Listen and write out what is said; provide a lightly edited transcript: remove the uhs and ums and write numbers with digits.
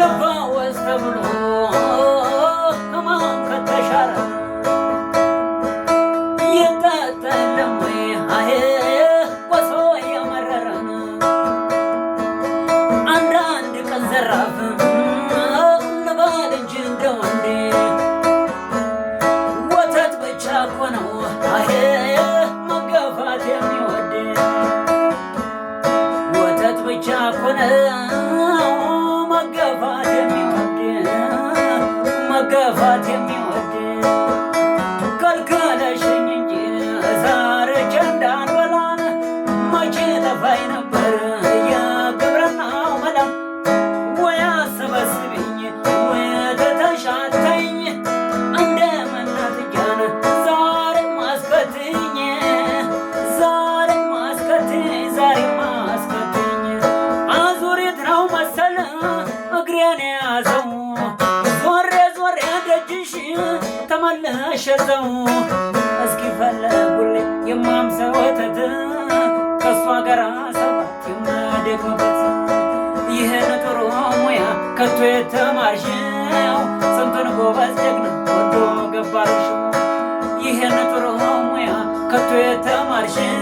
ይፈወስ ተብሎ ሕማም ከተሻረ ይጠጠለም ወይ አሄ ቆሶ የመረረን አንዳንድ ቀን ዘራፍ ልበል እንጂ እንደ ወንዴ ወተት ብቻ እኮ ነው አሄ መገፋት የሚወድ ወተት ብቻ እኮ ነው መገፋት የሚወድ መገፋት የሚወድ ከልክለሽኝ እንጂ ዛሬች እንዳንበላን መቼ ጠፋኝ ነበር የግብርናው መላ ወይ አሰበስብኝ ወይ ተተሻተኝ እንደ መናትጃን ዛሬ ማስከትኝ ዛሬ ማስከትኝ ዛሬ ማስከትኝ አዙሪት ነው መሰል እግሬን ያዘው ዞሬ ዞሬ ደጅሽ ተመለሸዘው እስኪ ፈለጉልኝ የማምሰ ወተት ከእሷ ጋር ሰባት የማደግምበት ይህን ጥሩ ሙያ ከቶ የተማርሽው ስንቱን ጎበዝ ጀግና ወዶ ገባርሽው ይህን ጥሩ ሙያ ከቶ የተማርሽው